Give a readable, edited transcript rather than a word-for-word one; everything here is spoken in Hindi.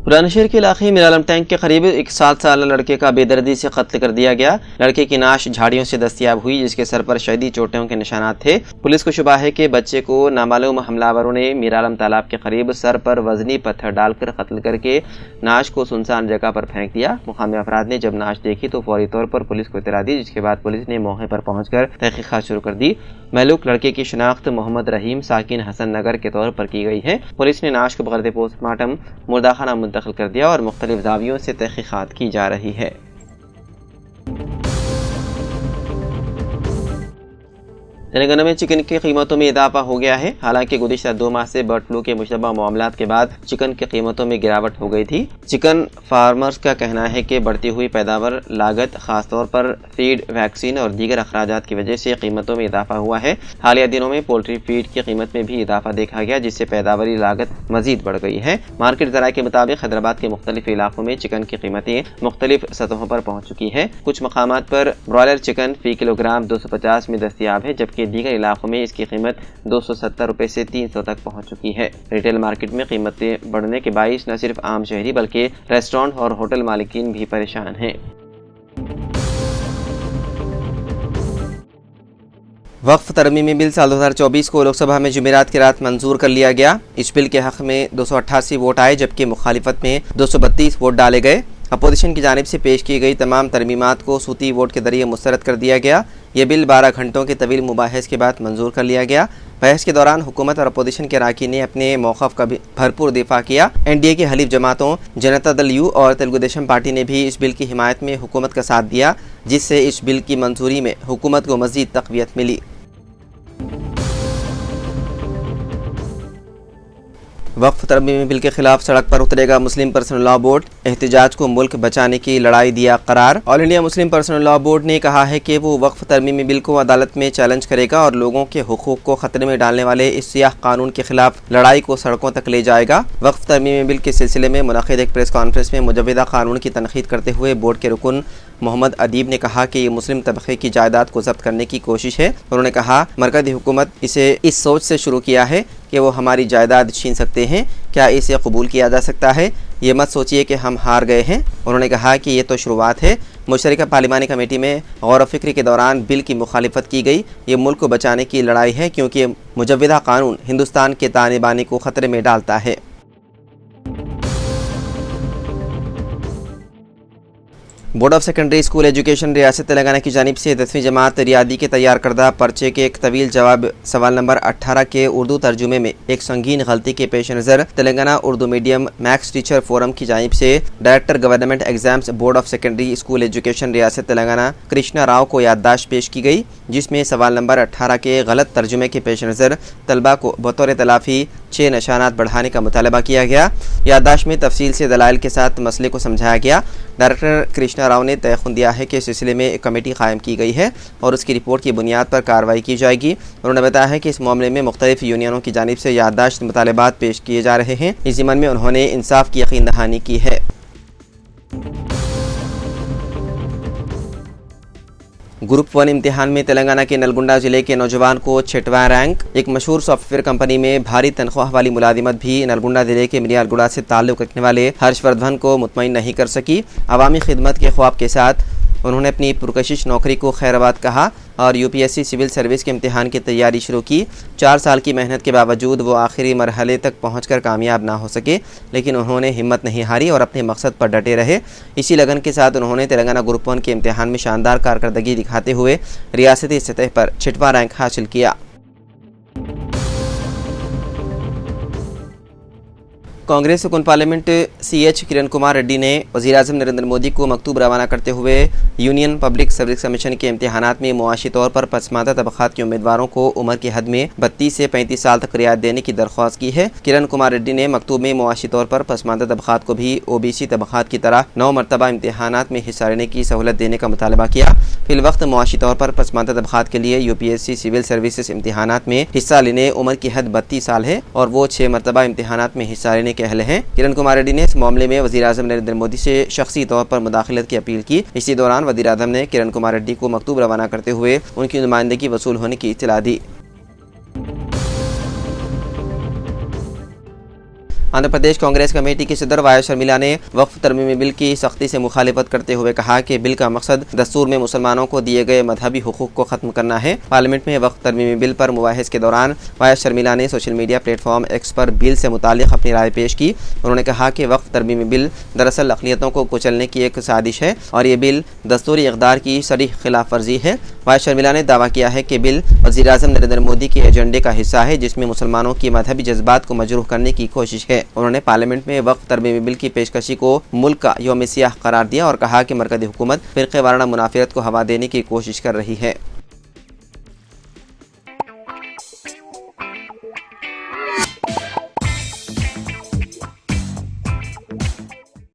बुलंदशहर के इलाके मीरालम टैंक के करीब एक 7 साल लड़के का बेदर्दी से कत्ल कर दिया गया। लड़के की नाश झाड़ियों से दस्तयाब हुई, जिसके सर पर शदीद चोटों के निशानात थे। पुलिस को शुबा है कि बच्चे को नामालूम हमलावरों ने मीरालम तालाब के करीब सर पर वजनी पत्थर डालकर कत्ल करके नाश को सुनसान जगह पर फेंक दिया। मुकामी अफराद ने जब नाश देखी तो फौरी तौर पर पुलिस को इतला दी, जिसके बाद पुलिस ने मौके पर पहुंचकर तहकीकात शुरू कर दी। महलूक लड़के की शिनाख्त मोहम्मद रहीम साकिन हसन नगर के तौर पर की गई है। पुलिस ने नाश को बगैर पोस्टमार्टम मुर्दाखाना मुंतकिल कर दिया और मुख्तलिफ जावियों से तहकीकात की जा रही है। तेलंगाना में चिकन की कीमतों में इजाफा हो गया है। हालांकि गुज़िश्ता 2 माह से बर्ड फ्लू के मुशतबा मामलात के बाद चिकन की कीमतों में गिरावट हो गई थी। चिकन फार्मर्स का कहना है कि बढ़ती हुई पैदावार लागत, खासतौर पर फीड, वैक्सीन और दीगर अखराजात की वजह से कीमतों में इजाफा हुआ है। हालिया दिनों में पोल्ट्री फीड की कीमत में भी इजाफा देखा गया, जिससे पैदावारी लागत मजीद बढ़ गई है। मार्केट ज़राए के मुताबिक हैदराबाद के मुख्तलिफ इलाकों में चिकन की कीमतें मुख्तलिफ सतहों पर पहुँच चुकी है। कुछ मकामात पर ब्रॉयलर चिकन फी किलोग्राम 250 में दस्तयाब है, जबकि दीगर इलाकों में इसकी कीमत 270 रुपए से 300 तक पहुंच चुकी है। रिटेल मार्केट में कीमतें बढ़ने के बाइस न सिर्फ आम शहरी बल्कि रेस्टोरेंट और होटल मालिकीन भी परेशान हैं। वक्फ तरमीमी बिल साल 2024 को लोकसभा में जुमेरात की रात मंजूर कर लिया गया। इस बिल के हक में 288 वोट आए, जबकि मुखालिफत में 232 वोट डाले गए। अपोजिशन की जानिब से पेश की गई तमाम तरमीमात को सूती वोट के जरिए मुस्तरद कर दिया गया। यह बिल 12 घंटों के तवील मुबाहिस के बाद मंजूर कर लिया गया। बहस के दौरान हुकूमत और अपोजिशन के अराकीन ने अपने मौक़िफ़ का भी भरपूर दिफा किया। NDA की हलीफ जमातों जनता दल यू और तेलुगु देशम पार्टी ने भी इस बिल की हिमायत में हुकूमत का साथ दिया, जिससे इस बिल की मंजूरी में हुकूमत को मज़ीद तक़वियत मिली। वक्फ तरमीमी बिल के खिलाफ सड़क पर उतरेगा मुस्लिम पर्सनल लॉ बोर्ड, एहतिजाज को मुल्क बचाने की लड़ाई दिया करार। All India Muslim personal law board ने कहा है कि वो वक्फ तरमीमी बिल को अदालत में चैलेंज करेगा और लोगों के हुकूक को खतरे में डालने वाले इस सियाह कानून के खिलाफ लड़ाई को सड़कों तक ले जाएगा। वक्फ तरमीमी बिल के सिलसिले में मुनक़िद एक प्रेस कॉन्फ्रेंस में मुजव्वदा कानून की तनक़ीद करते हुए बोर्ड के रुकन मोहम्मद अदीब ने कहा कि ये मुस्लिम तबक़े की जायदाद को जब्त करने की कोशिश है। उन्होंने कहा, मरकज़ी हुकूमत इसे इस सोच से शुरू किया है कि वो हमारी जायदाद छीन सकते हैं। क्या इसे कबूल किया जा सकता है? ये मत सोचिए कि हम हार गए हैं। उन्होंने कहा कि ये तो शुरुआत है। मुशतरका पार्लिमानी कमेटी में गौर व फिक्र के दौरान बिल की मुखालिफत की गई। ये मुल्क को बचाने की लड़ाई है, क्योंकि मुजव्वदा कानून हिंदुस्तान के ताने बाने को ख़तरे में डालता है। Board of secondary school education रियासत तेलंगाना की जानिब से 10वीं जमात रियादी के तैयार करदा पर्चे के एक तवील जवाब सवाल नंबर 18 के उर्दू तर्जुमे में एक संगीन गलती के पेश नज़र Telangana Urdu medium max teacher forum की जानिब से director government exams board of secondary school education रियासत तेलंगाना कृष्णा राव को याददाश्त पेश की गई, जिसमें सवाल नंबर 18 के गलत तर्जुमे के पेश नज़र तलबा को बतौर तलाफ़ी 6 निशानात बढ़ाने का मुतालबा किया गया। याददाश्त में तफसील से दलाइल के साथ मसले को समझाया गया। डायरेक्टर कृष्णा राव ने तयख़ुन दिया है कि इस सिलसिले में एक कमेटी कायम की गई है और उसकी रिपोर्ट की बुनियाद पर कार्रवाई की जाएगी। उन्होंने बताया है कि इस मामले में मुख्तलिफ यूनियनों की जानिब से याददाश्त मुतालबात पेश किए जा रहे हैं। इस ज़िम्मन में उन्होंने इंसाफ की यकीन दहानी की है। ग्रुप 1 इम्तिहान में तेलंगाना के नलगुंडा जिले के नौजवान को 6वां रैंक। एक मशहूर सॉफ्टवेयर कंपनी में भारी तनख्वाह वाली मुलाजिमत भी नलगुंडा जिले के मिरियालगुड़ा से ताल्लुक़ रखने वाले हर्षवर्धन को मुतमईन नहीं कर सकी। अवामी खिदमत के ख्वाब के साथ उन्होंने अपनी पुरकशिश नौकरी को खैराबाद कहा और UPSC सिविल सर्विस के इम्तिहान की तैयारी शुरू की। 4 साल की मेहनत के बावजूद वो आखिरी मरहले तक पहुंचकर कामयाब ना हो सके, लेकिन उन्होंने हिम्मत नहीं हारी और अपने मकसद पर डटे रहे। इसी लगन के साथ उन्होंने तेलंगाना ग्रुप 1 के इम्तिहान में शानदार कारकर्दगी दिखाते हुए रियासती सतह पर 6वां रैंक हासिल किया। कांग्रेस रुकन पार्लियामेंट CH किरण कुमार रेड्डी ने वज़ीर-ए-आज़म नरेंद्र मोदी को मकतूब रवाना करते हुए यूनियन पब्लिक सर्विस कमीशन के इम्तिहानात में मुआशी तौर पर पसमानदा तबक़ात के उम्मीदवारों को उम्र की हद में 32 से 35 साल तक रियायत देने की दरख्वास्त की है। किरण कुमार रेड्डी ने मकतूब में मुआशी तौर पर पसमानदा तबक़ात को भी OBC तबक़ात की तरह 9 मरतबा इम्तिहानात में हिस्सा लेने की सहूलत देने का मुतालबा किया। फिलवक्त मुआशी तौर पर पसमानदा तबक़ात के लिए UPSC सिविल सर्विसेज इम्तिहानात में हिस्सा लेने उम्र की हद 32 साल है और वो 6 मरतबा इम्तिहानात में हिस्सा लेने के अहल हैं। किरण कुमार रेड्डी ने इस मामले में वज़ीर-ए-आज़म नरेंद्र मोदी से शख्सी तौर पर मुदाखलत की अपील की। इसी दौरान वज़ीर-ए-आज़म ने किरण कुमार रेड्डी को मकतूब रवाना करते हुए उनकी नुमाइंदगी वसूल होने की इत्तला दी। आंध्र प्रदेश कांग्रेस कमेटी की सदर वाई शर्मिला ने वक्फ तरमीमी बिल की सख्ती से मुखालिफत करते हुए कहा कि बिल का मकसद दस्तूर में मुसलमानों को दिए गए मजहबी हुकूक को ख़त्म करना है। पार्लियामेंट में वक्फ तरमीमी बिल पर मुबाहिस के दौरान वाई शर्मिला ने सोशल मीडिया प्लेटफॉर्म एक्स पर बिल से मुतालिक अपनी राय पेश की। उन्होंने कहा कि वक्फ तरमीमी बिल दरअसल अक़लियतों को कुचलने की एक साजिश है और ये बिल दस्तूरी इक़दार की सरीह खिलाफ वर्जी है। वाई शर्मिला ने दावा किया है कि बिल वज़ीर-ए-आज़म नरेंद्र मोदी के एजेंडे का हिस्सा है, जिसमें मुसलमानों की मजहबी जज्बात को मजरूह करने की कोशिश है। उन्होंने पार्लियामेंट में वक्फ तरमीमी बिल की पेशकशी को मुल्क का यौम सियाह करार दिया और कहा कि मरकज़ी हुकूमत फ़िरक़े वाराना मुनाफिरत को हवा देने की कोशिश कर रही है।